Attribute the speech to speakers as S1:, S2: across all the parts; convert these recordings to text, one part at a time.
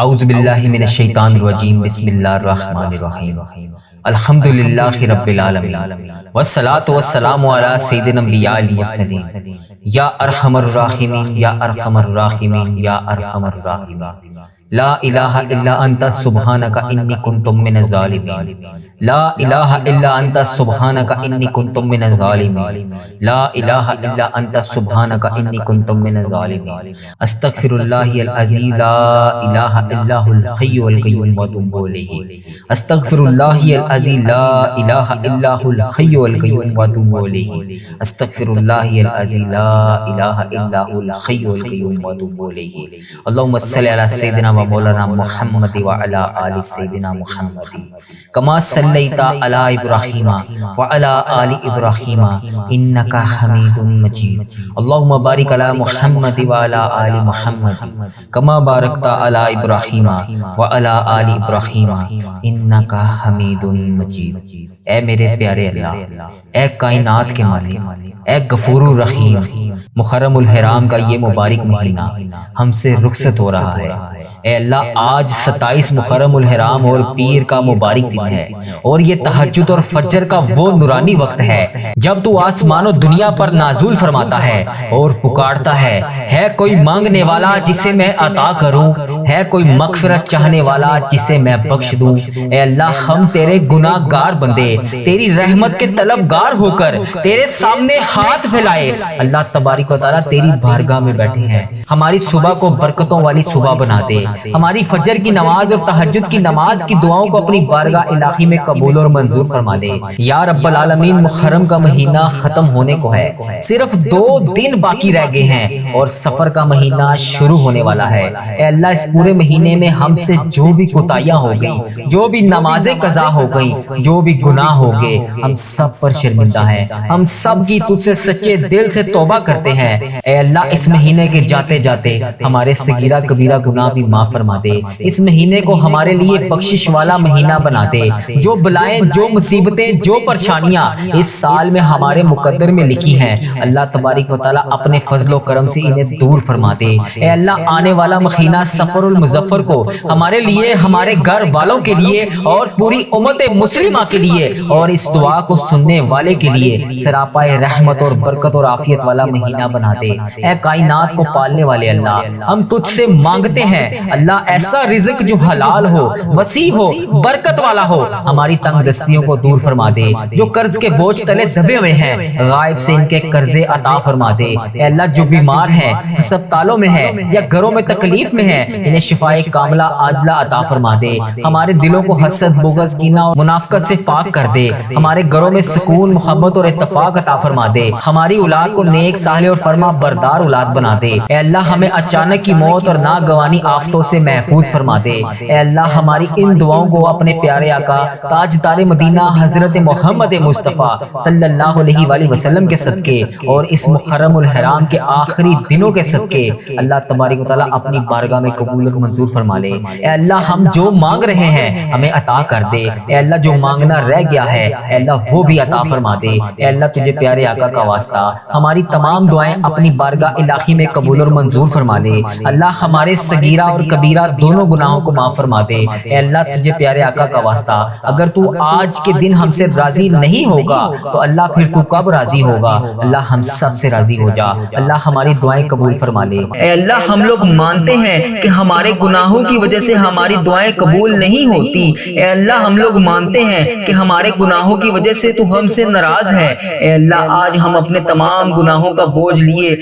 S1: اعوذ باللہ من الشیطان الرجیم بسم اللہ الرحمن الرحیم الحمدللہ رب العالمین والصلاة والسلام علی سید الانبیاء المرسلین یا ارحم الراحمین یا ارحم الراحمین یا ارحم الراحمین لا الہ الا انت سبحانک انی کنت من الظالمین لا الہ الا انت سبحانک انی کنت من الظالمین لا الہ الا انت سبحانک انی کنت من الظالمین استغفر اللہ العظیم لا الہ الا هو الحی القیوم واتوب الیہ استغفر اللہ العظیم لا الہ الا هو الحی القیوم واتوب الیہ استغفر اللہ العظیم لا الہ الا هو الحی القیوم واتوب الیہ اللهم صل علی سیدنا و مولانا محمد وعلی آل سیدنا محمد کما صلیت علی ابراہیم وعلی آل ابراہیم انک حمید مجید اللہم بارک علی محمد وعلی آل محمد کما بارکت علی ابراہیم وعلی آل ابراہیم انک حمید مجید۔ اے میرے پیارے اللہ، اے کائنات کے مالک، اے غفور الرحیم، محرم الحرام کا یہ مبارک مہینہ ہم سے رخصت ہو رہا ہے۔ اے اللہ، آج 27 محرم الحرام اور پیر کا مبارک دن ہے، اور یہ تہجد اور فجر کا وہ نورانی وقت ہے جب تو آسمان و دنیا پر نازل فرماتا ہے اور پکارتا ہے کوئی مانگنے والا جسے میں عطا کروں، ہے کوئی مغفرت چاہنے والا جسے میں بخش دوں۔ اے اللہ، ہم تیرے گناہ گار بندے تیری رحمت کے طلبگار ہو کر تیرے سامنے ہاتھ پھیلائے اللہ تبارک و تعالیٰ تیری بارگاہ میں بیٹھے ہیں۔ ہماری صبح کو برکتوں والی صبح بنا دے، ہماری فجر کی نماز اور تہجد کی نماز کی دعاؤں کو اپنی بارگاہ الہی میں قبول اور منظور فرما دے۔ یا رب العالمین، محرم کا مہینہ ختم ہونے کو ہے، صرف 2 دن باقی رہ گئے ہیں اور سفر کا مہینہ شروع ہونے والا ہے۔ اے اللہ، اس پورے مہینے میں ہم سے جو بھی کوتاہیاں ہو گئی، جو بھی نمازیں قضا ہو گئی، جو بھی گناہ ہو گئے، ہم سب پر شرمندہ ہیں، ہم سب کی تجھ سے سچے دل سے توبہ کرتے ہیں۔ اے اللہ، اس مہینے کے جاتے جاتے ہمارے صغیرہ کبیرہ گناہ بھی معاف فرما دے۔ اس مہینے کو ہمارے لیے بخشش والا مہینہ بنا دے۔ جو بلائیں، جو مصیبتیں، جو پریشانیاں اس سال میں ہمارے مقدر میں لکھی ہیں، اللہ تبارک و تعالیٰ اپنے فضل و کرم سے انہیں دور فرما دے۔ اے اللہ، آنے والا مہینہ سفر المظفر کو ہمارے لیے، ہمارے گھر والوں کے لیے اور پوری امت مسلمہ کے لیے اور اس دعا کو سننے والے کے لیے سراپائے رحمت اور برکت اور عافیت والا مہینہ بنا دے۔ اے کائنات کو پالنے والے اللہ، ہم تجھ سے مانگتے ہیں اللہ، ایسا رزق جو حلال ہو، وسیع ہو، برکت والا ہو، ہماری تنگ دستیوں کو دور فرما دے۔ جو قرض کے بوجھ تلے دبے ہوئے ہیں، غائب سے ان کے قرضے عطا فرما دے۔ اے اللہ، جو بیمار ہیں، ہسپتالوں میں ہیں یا گھروں میں تکلیف میں ہیں، انہیں شفائے کاملہ عاجلہ عطا فرما دے۔ ہمارے دلوں کو حسد، بغض، کینہ اور منافقت سے پاک کر دے۔ ہمارے گھروں میں سکون، محبت اور اتفاق عطا فرما دے۔ ہماری اولاد کو نیک، صالح اور فرما بردار اولاد بنا دے۔ اے اللہ، ہمیں اچانک کی موت اور ناگوانی آفتوں سے محفوظ فرما دے۔ اے اللہ، ہماری ان دعاؤں کو اپنے پیارے آقا تاجدار مدینہ حضرت محمد مصطفیٰ صلی اللہ علیہ وآلہ وسلم کے صدقے اور اس محرم الحرام کے آخری دنوں کے صدقے اللہ تبارک و تعالیٰ اپنی بارگاہ میں قبول اور منظور فرما لے۔ اے اللہ، ہم جو مانگ رہے ہیں ہمیں عطا کر دے۔ اے اللہ، جو مانگنا رہ گیا ہے اے اللہ وہ بھی عطا فرما دے۔ اے اللہ، تجھے پیارے آقا کا واسطہ ہماری تمام دعائیں اپنی بارگاہ الہی میں قبول اور منظور فرما لے۔ اللہ، ہمارے صغیرہ اور کبیرہ دونوں گناہوں کو معاف فرما دے۔ اے اللہ، تجھے پیارے آقا کا واسطہ اگر تو آج کے دن ہم سے راضی نہیں ہوگا تو اللہ پھر تو کب راضی ہوگا؟ اللہ، ہم سب سے راضی ہو جا۔ اللہ، ہماری دعائیں قبول فرما لے۔
S2: اے اللہ، ہم لوگ مانتے ہیں کہ ہمارے گناہوں کی وجہ سے ہماری دعائیں قبول نہیں ہوتی۔ اے اللہ، ہم لوگ مانتے ہیں کہ ہمارے گناہوں کی وجہ سے تو ہم سے ناراض ہے۔ اے اللہ، آج ہم اپنے تمام گناہوں کا بوجھ لیے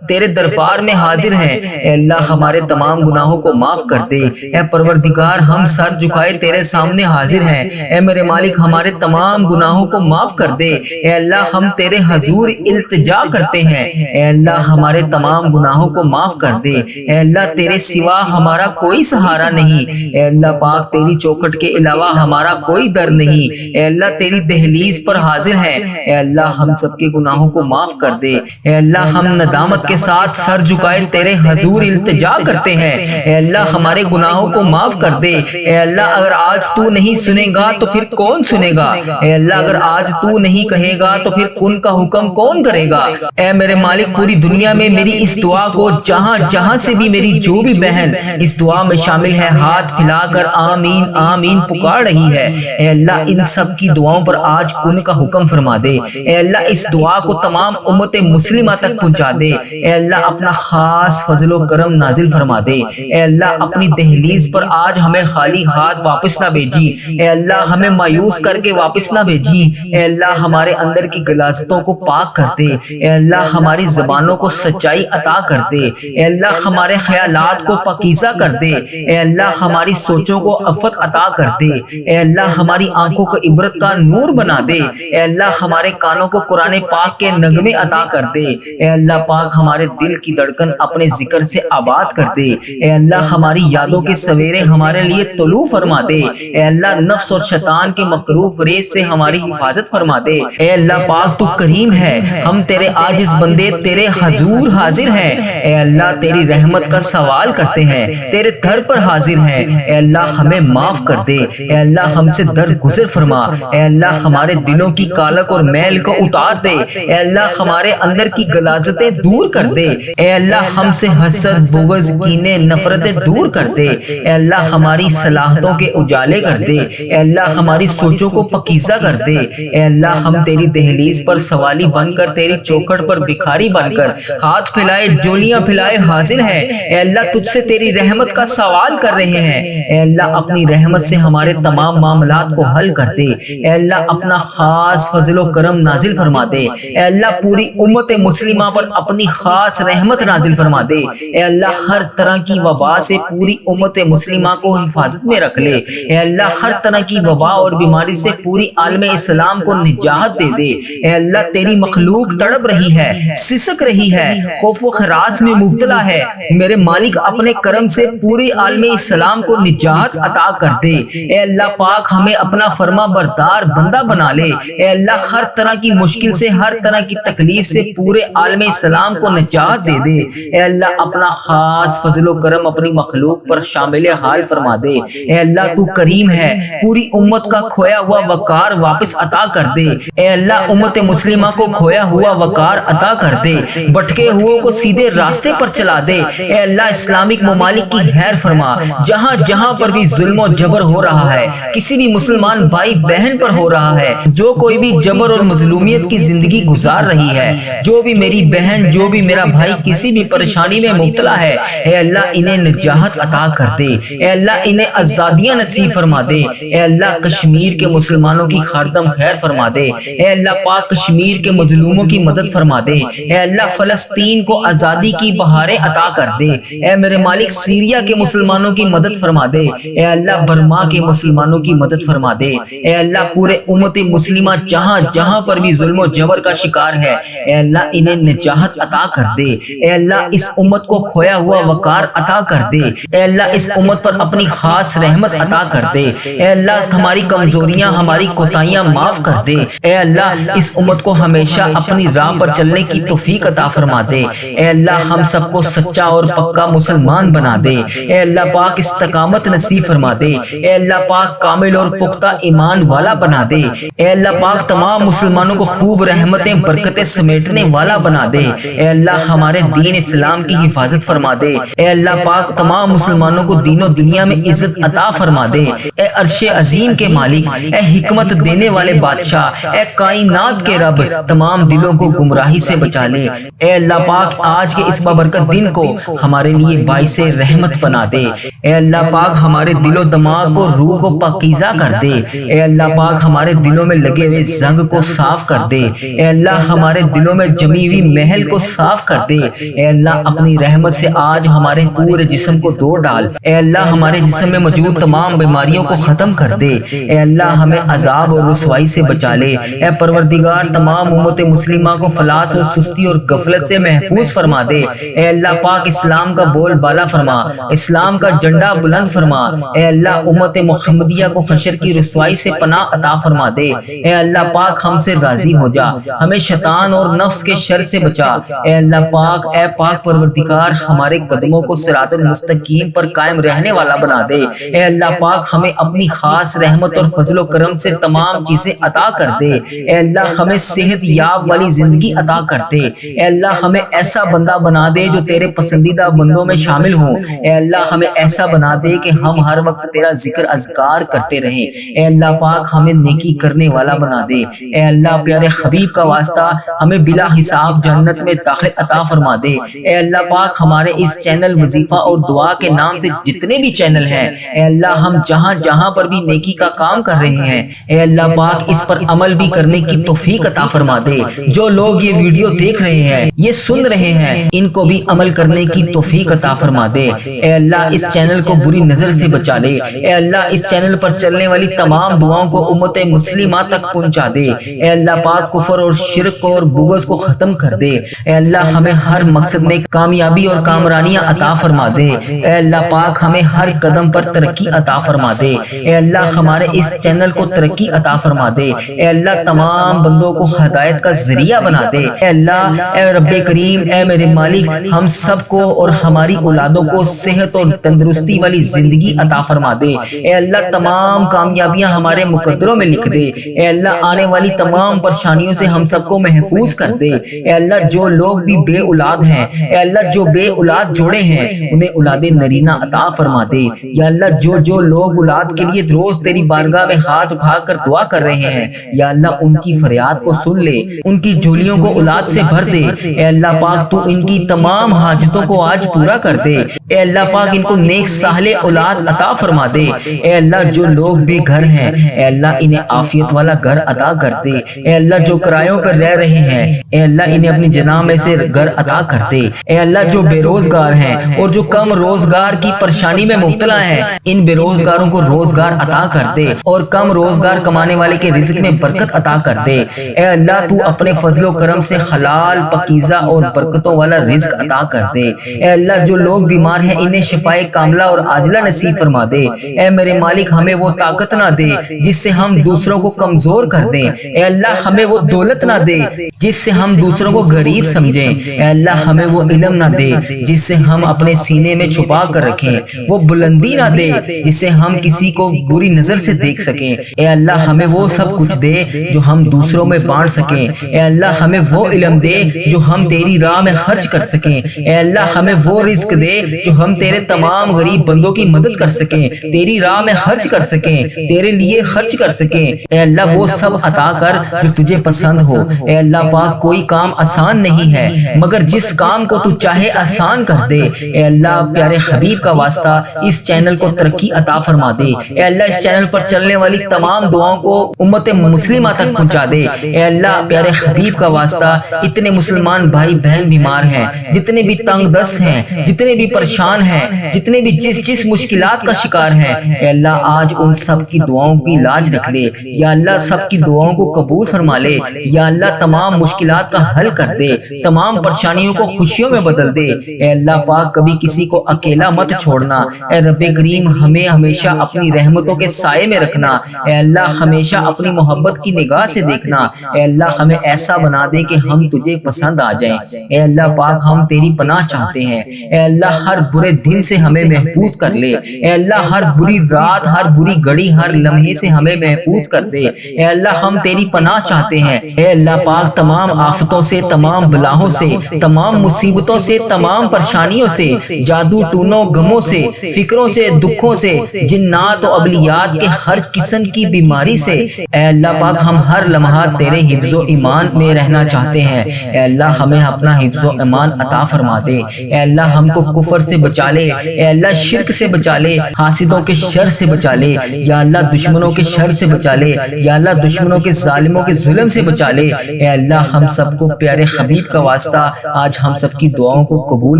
S2: تیرے دربار میں حاضر ہیں۔ اے اللہ، ہمارے تمام گناہوں کو معاف کر دے۔ اے پروردگار، ہم سر جھکائے تیرے سامنے حاضر ہیں۔ اے میرے مالک، ہمارے تمام گناہوں کو معاف کر دے۔ اے اللہ، ہم تیرے حضور التجا کرتے ہیں۔ اے اللہ، ہمارے تمام گناہوں کو معاف کر دے۔ اے اللہ، تیرے سوا ہمارا کوئی سہارا نہیں۔ اے اللہ پاک، تیری چوکھٹ کے علاوہ ہمارا کوئی در نہیں۔ اے اللہ، تیری دہلیز پر حاضر ہیں۔ اے اللہ، ہم سب کے گناہوں کو معاف کر دے۔ اے اللہ ہم ندامت کے ساتھ سر جھکائے تیرے حضور التجا کرتے ہیں، اے اللہ ہمارے گناہوں کو معاف کر دے۔ اے اللہ اگر آج تو نہیں سنے گا تو پھر کون سنے گا؟ اے اللہ اگر آج تو نہیں کہے گا تو پھر کن کا حکم کون کرے گا؟ اے میرے مالک پوری دنیا میں میری اس دعا کو جہاں جہاں سے بھی میری جو بھی بہن اس دعا میں شامل ہے ہاتھ پھیلا کر آمین آمین پکار رہی ہے، اے اللہ ان سب کی دعاؤں پر آج کن کا حکم فرما دے۔ اے اللہ اس دعا کو تمام امت مسلمہ تک پہنچا دے۔ اے اللہ اپنا خاص فضل و کرم نازل فرما دے۔ اے اللہ اپنی دہلیز پر آج ہمیں خالی ہاتھ واپس نہ بھیجی، اے اللہ ہمیں مایوس کر کے واپس نہ بھیجی۔ اے اللہ ہمارے اندر کی غلاظتوں کو پاک کر دے، اے اللہ ہماری زبانوں کو سچائی عطا کر دے، اے اللہ ہمارے خیالات کو پاکیزہ کر دے، اے اللہ ہماری سوچوں کو عفت عطا کر دے، اے اللہ ہماری آنکھوں کو عبرت کا نور بنا دے، اے اللہ ہمارے کانوں کو قرآن پاک کے نغمے عطا کر دے، اے اللہ پاک ہمارے دل کی دھڑکن اپنے ذکر سے آباد کر دے، اے اللہ ہماری یادوں کے سویرے ہمارے لیے طلوع فرما دے، اے اللہ نفس اور شیطان کے مکروہ ریز سے ہماری حفاظت فرما دے۔ اے اللہ پاک تو کریم ہے، ہم تیرے عاجز بندے تیرے حضور حاضر ہیں، اے اللہ تیری رحمت کا سوال کرتے ہیں، تیرے در پر حاضر ہیں، اے اللہ ہمیں معاف کر دے، اے اللہ ہم سے درگزر فرما، اے اللہ ہمارے دلوں کی کالک اور میل کو اتار دے، اے اللہ ہمارے اندر کی غلاظتیں دور کر دے، اے اللہ ہم سے حسد بغض کینے نفرتیں دور کر دے، اے اللہ ہماری صلاحتوں کے اجالے کر دے، اے اللہ ہماری سوچوں کو پاکیزہ کر دے، اے اللہ ہم تیری دہلیز پر سوالی بن کر تیری چوکھٹ پر بھکاری بن کر ہاتھ پھیلائے جولیاں پھیلائے حاضر ہیں، اے اللہ تجھ سے تیری رحمت کا سوال کر رہے ہیں، اے اللہ اپنی رحمت سے ہمارے تمام معاملات کو حل کر دے، اے اللہ اپنا خاص فضل و کرم نازل فرما دے، اے اللہ پوری امت مسلمہ پر اپنی خاص رحمت نازل فرما دے، اے اللہ ہر طرح کی وبا سے پوری امت مسلمہ کو حفاظت میں رکھ لے، اے اللہ ہر طرح کی وبا اور بیماری سے پوری عالم اسلام کو نجات دے دے، اے اللہ تیری مخلوق تڑپ رہی ہے، سسک رہی ہے، خوف و خراس میں مبتلا ہے، میرے مالک اپنے کرم سے پوری عالم اسلام کو نجات عطا کر دے، اے اللہ پاک ہمیں اپنا فرما بردار بندہ بنا لے، اے اللہ ہر طرح کی مشکل سے ہر طرح کی تکلیف سے پورے عالم اسلام کو نجات دے دے، اے اللہ اپنا خاص فضل و کرم اپنی مخلوق پر شامل حال فرما دے، اے اللہ تو کریم ہے، پوری امت کا کھویا ہوا وقار واپس عطا کر دے، اے اللہ امت مسلمہ کو کھویا ہوا وقار عطا کر دے، بھٹکے ہوئوں کو سیدھے راستے پر چلا دے، اے اللہ اسلامک ممالک کی خیر فرما، جہاں جہاں پر بھی ظلم و جبر ہو رہا ہے، کسی بھی مسلمان بھائی بہن پر ہو رہا ہے، جو کوئی بھی جبر اور مظلومیت کی زندگی گزار رہی ہے، جو بھی میری بہن جو بھی میرا بھائی کسی بھی پریشانی میں مبتلا ہے، اے اللہ انہیں نجات عطا کر دے، اے اللہ انہیں آزادیاں نصیب فرما دے، اے اللہ کشمیر کے مسلمانوں کی خاردم خیر فرما دے، اے اللہ پاک کشمیر کے مظلوموں کی مدد فرما دے، اے اللہ فلسطین کو آزادی کی بہاریں عطا کر دے، اے میرے مالک سیریا کے مسلمانوں کی مدد فرما دے، اے اللہ برما کے مسلمانوں کی مدد فرما دے، اے اللہ پورے امت مسلمہ جہاں جہاں پر بھی ظلم و جبر کا شکار ہے، اے اللہ انہیں نجات عطا کر دے، اے اللہ اس امت کو کھویا ہوا وقار عطا کر دے، اے اللہ اس امت پر اپنی خاص رحمت عطا کر دے، اے اللہ ہماری کمزوریاں ہماری کوتاہیاں معاف کر دے، اے اللہ اس امت کو ہمیشہ اپنی راہ پر چلنے کی توفیق عطا فرما دے، اے اللہ ہم سب کو سچا اور پکا مسلمان بنا دے، اے اللہ پاک استقامت نصیب فرما دے، اے اللہ پاک کامل اور پختہ ایمان والا بنا دے، اے اللہ پاک تمام مسلمانوں کو خوب رحمتیں برکتیں سمیٹنے والا بنا دے، اے اللہ ہمارے دین اسلام کی حفاظت فرما دے، اے اللہ پاک تمام مسلمانوں کو دین و دنیا میں عزت عطا فرما دے، اے عرش عظیم کے مالک، اے حکمت دینے والے بادشاہ، اے کائنات کے رب، تمام دلوں کو گمراہی سے بچا لے، اے اللہ پاک آج کے اس بابرکت دن کو ہمارے لیے باعث رحمت بنا دے، اے اللہ پاک ہمارے دل و دماغ کو روح کو پاکیزہ کر دے، اے اللہ پاک ہمارے دلوں میں لگے ہوئے زنگ کو صاف کر دے، اے اللہ ہمارے دلوں میں جمی ہوئی محل کو صاف کر دے، اے اللہ اپنی رحمت سے آج ہمارے پورے جسم کو دھو ڈال، اے اللہ ہمارے جسم میں موجود تمام بیماریوں کو ختم کر دے، اے اللہ ہمیں عذاب اور رسوائی سے بچا لے، اے پروردگار تمام امت مسلمہ کو فلاس اور سستی اور غفلت سے محفوظ فرما دے، اے اللہ پاک اسلام کا بول بالا فرما، اسلام کا جھنڈا بلند فرما، اے اللہ امت محمدیہ کو حشر کی رسوائی سے پناہ عطا فرما دے، اے اللہ پاک ہم سے راضی ہو جا، ہمیں شیطان شیطان اور نفس کے شر سے بچا۔ اے اللہ پاک، اے پاک پروردگار، ہمارے قدموں کو صراط المستقیم پر قائم رہنے والا بنا دے۔ اے اللہ پاک، ہمیں اپنی خاص رحمت اور فضل و کرم سے تمام چیزیں عطا کر دے۔ اے اللہ ہمیں صحت یاب والی زندگی عطا کر دے۔ اے اللہ ہمیں ایسا بندہ بنا دے جو تیرے پسندیدہ بندوں میں شامل ہوں۔ اے اللہ ہمیں ایسا بنا دے کہ ہم ہر وقت تیرا ذکر اذکار کرتے رہیں۔ اے اللہ پاک، ہمیں نیکی کرنے والا بنا دے۔ اے اللہ پیارے حبیب کا واسطہ ہمیں بلا حساب جنت میں داخل عطا فرما دے۔ اے اللہ پاک، ہمارے اس چینل وظیفہ اور دعا کے نام سے جتنے بھی چینل ہیں، اے اللہ ہم جہاں جہاں پر بھی نیکی کا کام کر رہے ہیں، اے اللہ پاک اس پر عمل بھی کرنے کی توفیق عطا فرما دے۔ جو لوگ یہ ویڈیو دیکھ رہے ہیں، یہ سن رہے ہیں، ان کو بھی عمل کرنے کی توفیق عطا فرما دے۔ اے اللہ اس چینل کو بری نظر سے بچا لے۔ اے اللہ اس چینل پر چلنے والی تمام دعاؤں کو امت مسلمہ تک پہنچا دے۔ اے اللہ پاک، کفر اور شرک اور بغض کو ختم کر دے۔ اے اللہ ہمیں ہر مقصد میں کامیابی اور کامرانیاں عطا فرما دے۔ اے اللہ پاک، ہمیں ہر قدم پر ترقی عطا فرما دے۔ اے اللہ ہمارے اس چینل کو ترقی عطا فرما دے۔ اے اللہ تمام بندوں کو ہدایت کا ذریعہ بنا دے۔ اے اللہ، اے رب کریم، اے میرے مالک، ہم سب کو اور ہماری اولادوں کو صحت اور تندرستی والی زندگی عطا فرما دے۔ اے اللہ تمام کامیابیاں ہمارے مقدروں میں لکھ دے۔ اے اللہ آنے والی تمام پریشانیوں سے ہم سب کو محفوظ کر دے۔ اے اللہ جو لوگ بھی بے اولاد ہیں، اے اللہ جو بے اولاد جوڑے ہیں، انہیں اولاد نرینہ عطا فرما دے۔ یا اللہ جو لوگ اولاد کے لیے روز تیری بارگاہ میں ہاتھ اٹھا کر دعا کر رہے ہیں، یا اللہ ان کی فریاد کو سن لے، ان کی جھولیوں کو اولاد سے بھر دے۔ اے اللہ پاک، تو ان کی تمام حاجتوں کو آج پورا کر دے۔ اے اللہ پاک، ان کو نیک صالح اولاد عطا فرما دے۔ اے اللہ جو لوگ بے گھر ہیں، اے اللہ انہیں عافیت والا گھر عطا کر دے۔ اے اللہ جو کرایوں پر رہ رہے ہیں، اے اللہ انہیں اپنی جناح میں سے گھر عطا کر دے۔ اے اللہ جو بے روزگار ہیں اور جو کم روزگار کی پریشانی میں مبتلا ہیں، ان بے روزگاروں کو روزگار عطا کر دے اور کم روزگار کمانے والے کے رزق میں برکت عطا کر دے۔ اے اللہ تو اپنے فضل و کرم سے حلال، پاکیزہ اور برکتوں والا رزق عطا کر دے۔ اے اللہ جو لوگ بیمار ہیں، انہیں شفائے کاملہ اور عاجلہ نصیب فرما دے۔ اے میرے مالک، ہمیں وہ طاقت نہ دے جس سے ہم دوسروں کو کمزور کر دیں۔ اے اللہ ہمیں وہ دولت نہ دے جس سے ہم دوسروں کو غریب سمجھیں۔ اے اللہ ہمیں وہ علم نہ دے جس سے ہم اپنے سینے میں چھپا کر رکھیں، وہ بلندی نہ دے جس سے ہم کسی کو بری نظر سے دیکھ سکیں۔ اے اللہ ہمیں وہ سب کچھ دے جو ہم دوسروں میں بانٹ سکیں۔ اے اللہ ہمیں وہ علم دے جو ہم تیری راہ میں خرچ کر سکیں۔ اے اللہ ہمیں وہ رزق دے جو ہم تیرے تمام غریب بندوں کی مدد کر سکیں، تیری راہ میں خرچ کر سکیں، تیرے لیے خرچ کر سکیں۔ اے اللہ وہ سب عطا کر جو تجھے پسند ہو۔ اے اللہ پاک، کوئی کام آسان نہیں ہے، مگر جس کام کو تو چاہے آسان کر دے۔ اے اللہ پیارے حبیب کا واسطہ اس چینل کو ترقی عطا فرما دے۔ اے اللہ اس چینل پر چلنے والی تمام دعاؤں کو امت مسلمہ تک پہنچا دے۔ اے اللہ پیارے حبیب کا واسطہ، اتنے مسلمان بھائی بہن بیمار ہیں، جتنے بھی تنگ دست ہیں، جتنے بھی پریشان ہیں، جتنے بھی جس مشکلات کا شکار ہیں، اے اللہ آج ان سب کی دعاؤں کی لاج رکھ لے۔ یا اللہ سب کی دعاؤں کو قبول فرما لے۔ یا اللہ تمام مشکلات کا حل کر دے، تمام پریشانیوں کو خوشیوں میں بدل دے۔ اے اللہ پاک، کبھی کسی کو اکیلا مت چھوڑنا۔ اے رب کریم، ہمیں ہمیشہ اپنی رحمتوں کے سائے میں رکھنا۔ اے اللہ ہمیشہ اپنی محبت کی نگاہ سے دیکھنا۔ اے اللہ ہمیں ایسا بنا دے کہ ہم تجھے پسند آ جائیں۔ اے اللہ پاک، ہم تیری پناہ چاہتے ہیں۔ اے اللہ ہر برے دن سے ہمیں محفوظ کر لے۔ اے اللہ ہر بری رات، ہر بری گھڑی، ہر لمحے سے ہمیں محفوظ کر دے۔ اے اللہ ہم تیری پناہ چاہتے ہیں۔ اے اللہ پاک، تمام آفتوں سے، تمام بلاؤں سے، تمام مصیبتوں سے، تمام پریشانیوں سے، جادو ٹونوں غموں سے، فکروں سے، دکھوں سے، جنات و ابلیات کے ہر قسم کی بیماری سے، اے اللہ پاک ہم ہر لمحہ تیرے حفظ و ایمان میں رہنا چاہتے ہیں۔ اے اللہ ہمیں اپنا حفظ و ایمان عطا فرما دے۔ اے اللہ ہم کو کفر سے بچا لے۔ اے اللہ شرک سے بچا لے، حاسدوں کے شر سے بچا لے۔ یا اللہ دشمنوں کے شر سے بچا لے۔ یا اللہ دشمنوں کے ظالموں کے ظلم سے بچا لے۔ اے اللہ ہم سب کو پیارے حبیب کا واسطہ آج ہم سب کی دعاؤں کو قبول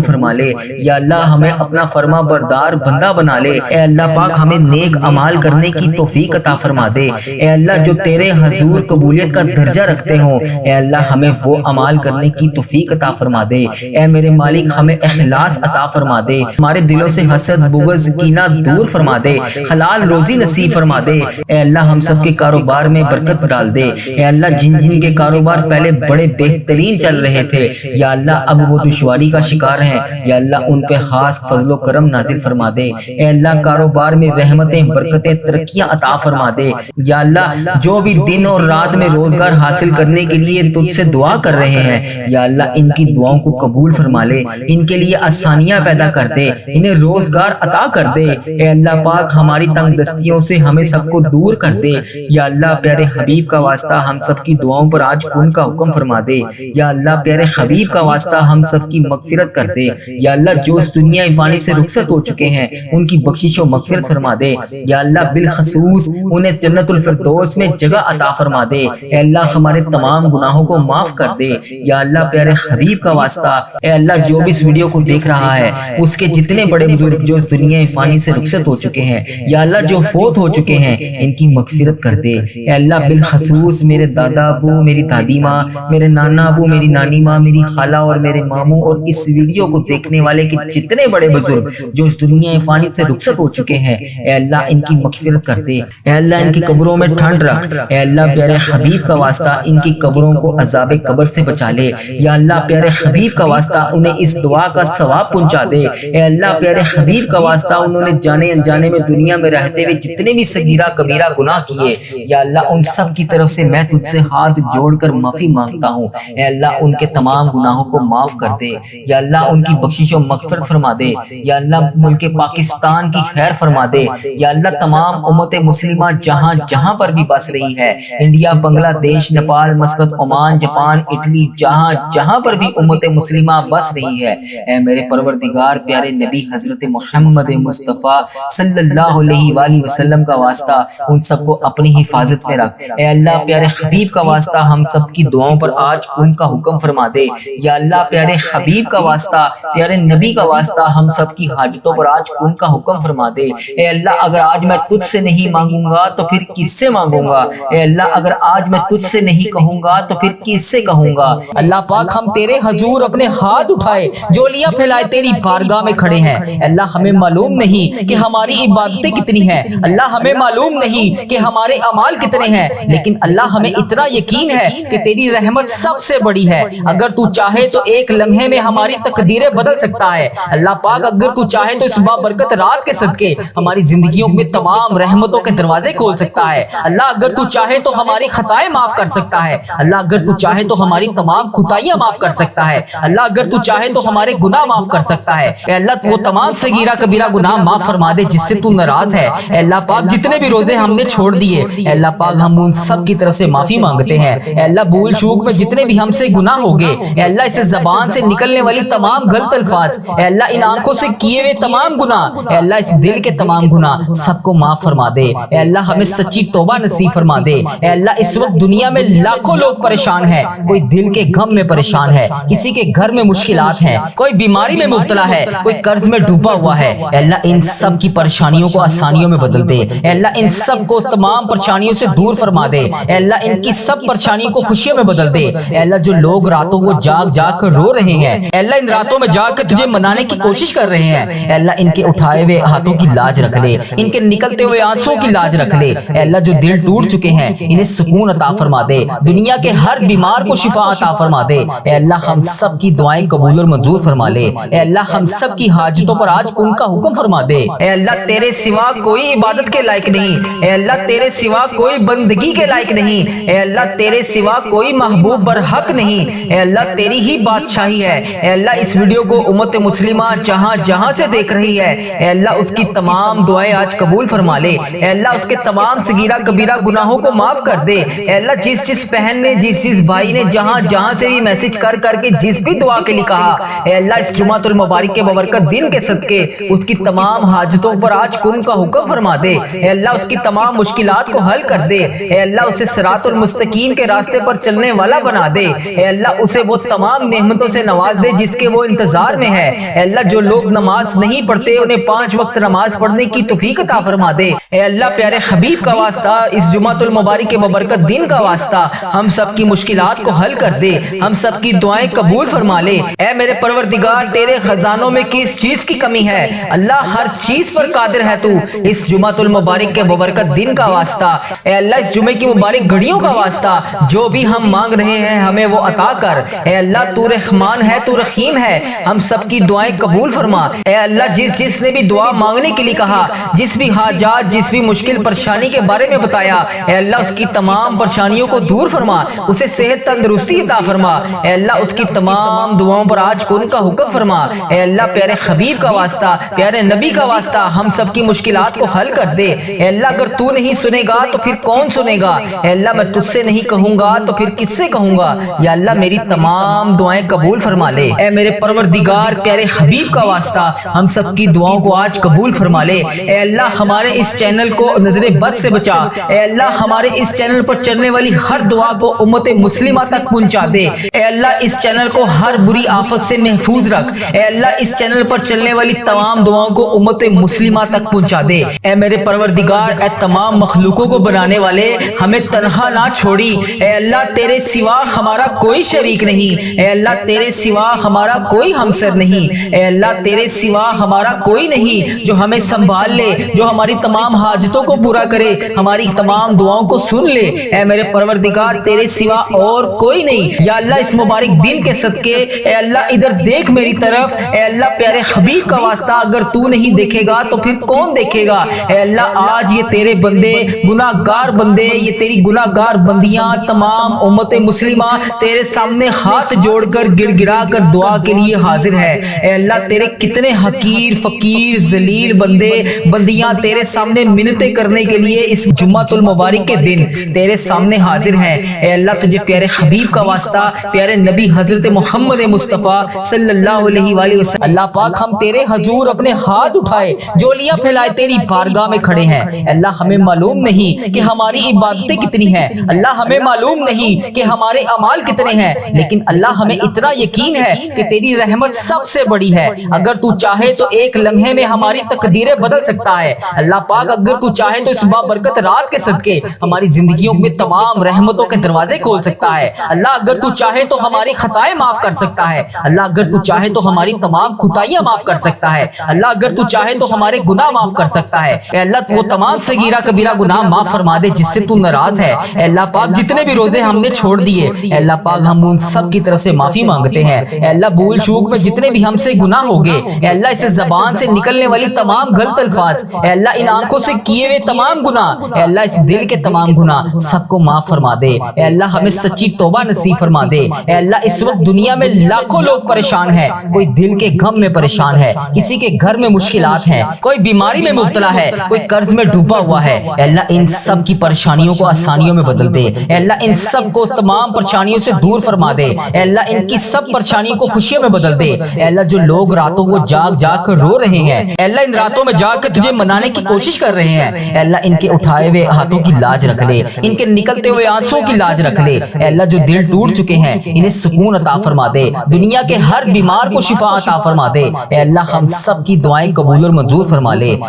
S2: فرما لے۔ یا اللہ ہمیں اپنا فرما بردار بندہ بنا لے۔ اے اللہ پاک ہمیں نیک اعمال کرنے کی توفیق عطا فرما دے۔ اے اللہ جو تیرے حضور قبولیت کا درجہ رکھتے ہوں، اے اللہ ہمیں وہ اعمال کرنے کی توفیق عطا فرما دے۔ اے میرے مالک، ہمیں اخلاص عطا فرما دے، ہمارے دلوں سے حسد بغض کینہ دور فرما دے، حلال روزی نصیب فرما دے۔ اے اللہ ہم سب کے کاروبار میں برکت ڈال دے۔ اے اللہ جن جن کے کاروبار پہلے بڑے بہترین چل رہے تھے یا اللہ اب وہ دشواری کا شکار ہیں، یا اللہ ان پہ خاص فضل و کرم نازل فرما دے۔ اے اللہ کاروبار میں رحمتیں برکتیں ترقیاں عطا فرما دے۔ یا اللہ جو بھی دن اور رات میں روزگار حاصل کرنے کے لیے تجھ سے دعا کر رہے ہیں، یا اللہ ان کی دعاؤں کو قبول فرما لے، ان کے لیے آسانیاں پیدا کر دے، انہیں روزگار عطا کر دے۔ اے اللہ پاک ہماری تنگ دستیوں سے ہمیں سب کو دور کر دے۔ یا اللہ پیارے حبیب کا واسطہ ہم سب کی دعاؤں پر آج کن کا حکم فرما دے۔ یا اللہ پیارے حبیب کا واسطہ ہم سب کی مغفرت کر دے۔ یا اللہ جو اس دنیا فانی سے رخصت ہو چکے ہیں ان کی بخشش و مغفرت فرما دے۔ یا اللہ بالخصوص انہیں جنت الفردوس میں جگہ عطا فرما دے۔ اے اللہ ہمارے تمام گناہوں کو معاف کر دے۔ یا اللہ پیارے حبیب کا واسطہ اے اللہ جو بھی اس ویڈیو کو دیکھ رہا ہے اس کے جتنے بڑے بزرگ جو اس دنیا فانی سے رخصت ہو چکے ہیں یا اللہ جو فوت ہو چکے ہیں ان کی مغفرت کر دے۔ اے اللہ بالخصوص میرے دادا ابو میری دادی ماں میرے نانا ابو میری نانی ماں میری خالہ اور میرے ماموں اور اس ویڈیو کو دیکھنے والے کے جتنے بڑے بزرگ جو اس دنیا فانی سے رخصت ہو چکے ہیں اے اللہ ان کی مغفرت کر دے۔ اے اللہ ان کی قبروں میں ٹھنڈ رکھ۔ اے اللہ پیارے حبیب کا واسطہ ان کی قبروں کو عذاب قبر سے بچا لے۔ یا اللہ پیارے حبیب کا واسطہ انہیں اس دعا کا ثواب پہنچا دے۔ اے اللہ پیارے حبیب کا واسطہ انہوں نے جانے انجانے میں دنیا میں رہتے ہوئے جتنے بھی صغیرہ کبیرہ گناہ کیے یا اللہ ان سب کی طرف سے میں تجھ سے ہاتھ جوڑ کر معافی مانگتا ہوں۔ اے اللہ ان کے تمام گناہوں کو معاف کر دے۔ یا اللہ ان کی بخشش و مغفرت فرما دے۔ یا اللہ ملک پاکستان کی خیر فرما دے۔ یا اللہ تمام امت مسلمہ جہاں جہاں پر بھی بس رہی ہے انڈیا بنگلہ دیش Nepal Muscat Oman Japan Italy جہاں جہاں پر بھی امت مسلمہ بس رہی ہے اے میرے پروردگار پیارے نبی حضرت محمد مصطفیٰ صلی اللہ علیہ وآلہ وسلم کا واسطہ ان سب کو اپنی حفاظت میں رکھ۔ اے اللہ پیارے حبیب کا واسطہ ہم سب کی دعاؤں پر آج ان کا حکم فرما دے۔ یا اللہ پیارے حبیب کا واسطہ پیارے نبی کا واسطہ ہم سب کی حاجتوں پر آج ان کا حکم فرما دے۔ اے اللہ اگر آج میں تجھ سے نہیں مانگوں گا تو پھر کس سے مانگوں گا؟ اے اللہ اگر آج میں تجھ سے نہیں کہوں گا تو پھر کس سے کہوں گا؟
S1: اللہ پاک ہم تیرے حضور اپنے ہاتھ اٹھائے جولیاں پھیلائے تیری بارگاہ میں کھڑے ہیں۔ اللہ ہمیں معلوم نہیں کہ ہماری عبادتیں کتنی ہیں، اللہ ہمیں معلوم نہیں کہ ہمارے اعمال کتنے ہیں، لیکن اللہ ہمیں اتنا یقین ہے کہ تیری رحمت سب سے بڑی ہے۔ اگر تو چاہے تو ایک لمحے میں ہماری تقدیریں بدل سکتا ہے۔ اللہ پاک اگر تو چاہے تو اس بابرکت رات کے صدقے ہماری زندگیوں میں تمام رحمتوں کے دروازے کھول سکتا ہے۔ اللہ اگر تو چاہے تو ہماری خطائیں معاف کر سکتا ہے۔ اللہ اگر تو چاہے تو ہماری تمام خطائیاں معاف کر سکتا ہے۔ اللہ اگر تو چاہے تو ہمارے گناہ معاف کر سکتا ہے۔ اے اللہ وہ تمام صغیرہ کبیرہ گناہ معاف فرما دے جس سے تو ناراض ہے۔ اے اللہ پاک جتنے بھی روزے ہم نے چھوڑ دیے اے اللہ پاک ہم ان سب کی طرف سے معافی مانگتے ہیں۔ اے اللہ بھول چوک میں جتنے بھی ہم سے گناہ ہو گئے اے اللہ اس زبان سے نکلنے والی تمام غلط الفاظ اے اللہ ان آنکھوں سے کیے ہوئے تمام گناہ اے اللہ اس دل کے تمام گناہ سب کو معاف فرما دے۔ اے اللہ ہمیں سچی توبہ نصیب فرما دے۔ اے اللہ اس وقت دنیا میں لاکھوں لوگ پریشان ہیں، کوئی دل کے غم میں پریشان ہے، کسی کے گھر میں مشکلات ہیں، کوئی بیماری میں مبتلا ہے، کوئی قرض میں ڈوبا ہوا ہے۔ اے اللہ ان سب کی پریشانیوں کو آسانیوں میں بدل دے۔ اے اللہ ان سب کو تمام پریشانیوں سے دور فرما دے۔ اے اللہ ان کی سب پریشانیوں کو خوشیوں میں بدل دے۔ اے اللہ جو لوگ راتوں کو جاگ جاگ کر رو رہے ہیں اے اللہ ان راتوں میں جاگ کر تجھے منانے کی کوشش کر رہے ہیں اے اللہ ان کے اٹھائے ہوئے ہاتھوں کی لاج رکھ لے، ان کے نکلتے ہوئے آنسوں کی لاج رکھ لے۔ اے اللہ جو دل ٹوٹ چکے ہیں انہیں سکون عطا فرما دے، دنیا کے ہر بیمار کو شفا عطا فرما دے۔ اے اللہ ہم سب کی دعائیں قبول اور منظور فرما لے۔ اے اللہ ہم سب کی حاجتوں پر آج ان کا حکم فرما دے۔ اے اللہ تیرے سوا کوئی عبادت کے لائق نہیں، اے اللہ تیرے سوا کوئی بندگی کے لائق نہیں، اے اللہ تیرے سوا کوئی محبوب برحق نہیں، اے اللہ تیری ہی بادشاہی ہے۔ اے اللہ اس ویڈیو کو امت مسلمہ جہاں جہاں سے دیکھ رہی ہے اے اللہ اس کی تمام دعائیں آج قبول فرما لے۔ اے اللہ اس کے تمام صغیرہ کبیرہ گناہوں کو معاف کر دے۔ اے اللہ جس بہن نے جس بھائی نے جہاں جہاں سے بھی میسج کر کے جس بھی دعا کے لیے کہا اے اللہ اس جمعۃ المبارک کے بابرکت دن کے صدقے اس کی تمام حاجتوں پر آج کن کا حکم فرما دے۔ اے اللہ اس کی تمام مشکلات کو حل کر دے۔ اے اللہ اسے صراط المستقیم کے راستے پر چلنے والا بنا دے۔ اے اللہ اسے وہ تمام نعمتوں سے نواز دے جس کے وہ انتظار میں ہے۔ اے اللہ جو لوگ نماز نہیں پڑھتے انہیں 5 وقت نماز پڑھنے کی توفیق عطا فرما دے۔
S2: اے اللہ پیارے حبیب کا واسطہ، اس جمعۃ المبارک کے ببرکت دن کا واسطہ ہم سب کی مشکلات کو حل کر دے، ہم سب کی دعائیں قبول فرما لے۔ اے میرے پروردگار، تیرے خزانوں میں کس چیز کی کمی ہے؟ اللہ ہر چیز پر قادر ہے تو۔ اس جمعۃ المبارک کے ببرکت دن کا واسطہ، اے اللہ اس جمعے کی مبارک گھڑیوں کا واسطہ، جو بھی ہم مانگ رہے ہیں ہمیں وہ عطا کر۔ اے اللہ تو رحمان ہے، تو رحیم ہے، ہم سب کی دعائیں قبول فرما۔ اے اللہ جس نے بھی دعا مانگنے کے لیے کہا، جس بھی حاجات، جس بھی مشکل پریشانی کے بارے میں بتایا، اے اللہ اس کی تمام پریشانیوں کو دور فرما، اسے صحت تندرستی عطا فرما۔ اے اللہ اس کی تمام دعاؤں پر آج کن کا حکم فرما۔ اے اللہ پیارے حبیب کا واسطہ، پیارے نبی کا واسطہ ہم سب کی مشکلات کو حل کر دے۔ اے اللہ اگر تو نہیں سنے گا تو پھر کون سنے گا؟ اے اللہ میں تجھ سے نہیں کہوں گا تو پھر کس سے کہوں گا؟ یا اللہ میری تمام دعائیں قبول فرما لے۔ اے میرے پروردگار پیارے حبیب کا واسطہ ہم سب کی دعاؤں کو آج قبول فرما لے۔ اے اللہ ہمارے اس چینل کو نظر بد سے بچا۔ اے اللہ ہمارے اس چینل پر چلنے والی ہر دعا کو امت مسلمہ تک پہنچا دے۔ اے اللہ اس چینل کو ہر بری آفت سے محفوظ رکھ۔ اے اللہ اس چینل پر چلنے والی تمام دعاؤں کو امت مسلمہ تک پہنچا دے۔ اے میرے پروردگار، اے تمام مخلوقوں کو بنانے والے، ہمیں تنہا نہ چھوڑی۔ اے اللہ تیرے سوا ہمارا کوئی شریک نہیں۔ اے اللہ تیرے سوا ہمارا کوئی ہمسر نہیں۔ اے اللہ تیرے سوا ہمارا کوئی نہیں جو ہمیں سنبھال لے، جو ہماری تمام حاجتوں کو پورا کرے، ہماری تمام دعاؤں کو سن لے۔ اے میرے پروردگار تیرے سوا اور کوئی نہیں۔ یا اللہ اس مبارک دن کے صدقے، اے اللہ ادھر دیکھ میری طرف۔ اے اللہ پیارے حبیب کا واسطہ اگر تو نہیں دیکھے گا تو پھر کون دیکھے گا؟ اے اللہ آج یہ تیرے بندے، گناہ گار بندے، یہ تیری گناہ گار بندیاں، تمام امت مسلمہ تیرے سامنے ہاتھ جوڑ کر گڑ گڑا کر دعا کے لیے حاضر ہے۔ اے اللہ تیرے کتنے حقیر، فقیر، ذلیل بندے بندیاں تیرے سامنے منتیں کرنے کے لیے اس جمعۃ المبارک کے دن تیرے سامنے حاضر ہیں۔ اے اللہ تجھے پیارے حبیب کا واسطہ، پیارے نبی حضرت محمد مصطفیٰ صلی اللہ علیہ وآلہ وسلم، اللہ پاک ہم تیرے حضور اپنے ہاتھ اٹھائے جولیاں پھیلائے تیری بارگاہ میں کھڑے ہیں۔ اللہ ہمیں معلوم نہیں کہ ہماری عبادتیں کتنی ہیں، اللہ ہمیں معلوم نہیں کہ ہمارے اعمال کتنے ہیں، لیکن اللہ ہمیں اتنا یقین ہے کہ تیری رحمت سب سے بڑی ہے۔ اگر تو چاہے تو ایک لمحے میں ہماری تقدیریں بدل سکتا ہے۔ اللہ پاک اگر تو چاہے تو اس بابرکت رات کے صدقے ہماری زندگیوں میں تمام رحمتوں کے دروازے کھول سکتا ہے۔ اللہ اگر تو چاہے تو ہماری خطائیں معاف کر سکتا ہے۔ اللہ اگر تو چاہے تو ہماری تمام خطائیاں معاف کر سکتا ہے۔ اللہ اگر تو چاہے تو ہمارے گناہ معاف کر سکتا ہے۔ اے اللہ وہ تمام صغیرہ کبیرہ گناہ معاف فرما دے جس سے تو ناراض ہے۔ اے اللہ پاک جتنے بھی روزے ہم نے چھوڑ دیے، اے اللہ پاک ہم ان سب کی طرف سے معافی مانگتے ہیں۔ اے اللہ بھول چوک میں جتنے بھی ہم سے گناہ ہو گئے، اے اللہ اس زبان سے نکلنے والی تمام غلط الفاظ، اے اللہ ان آنکھوں سے کیے ہوئے تمام گناہ، اے اللہ اس دل کے تمام گناہ سب کو معاف فرما دے۔ اے اللہ ہمیں سچی توبہ نصیب فرما دے۔ اے اللہ اس وقت دنیا میں لاکھوں لوگ پریشان ہیں، کوئی دل کے غم میں پریشان ہے، کسی کے گھر میں مشکلات ہیں، کوئی بیماری میں مبتلا ہے، کوئی قرض میں ڈوبا ہوا ہے۔ اے اللہ ان سب کی پریشانیوں کو آسانیوں میں بدل دے۔ اے اللہ ان سب کو تمام پریشانیوں سے دور فرما دے۔ اے اللہ ان کی سب پریشانیوں کو خوشیوں میں بدل دے۔ اے اللہ جو لوگ راتوں کو جاگ جاگ کر رو رہے ہیں، اے اللہ ان راتوں میں جاگ کر تجھے منانے کی کوشش کر رہے ہیں، اے اللہ ان کے اٹھائے ہوئے ہاتھوں کی لاج رکھ لے، ان کے نکلتے ہوئے آنسوں کی لاج رکھ لے۔ اے اللہ جو دل ٹوٹ چکے ہیں انہیں سکون عطا فرما دے، دنیا کے ہر بیمار کو شفا عطا فرما دے۔ اے اللہ ہم سب کی دعائیں قبول اور منظور فرما لے۔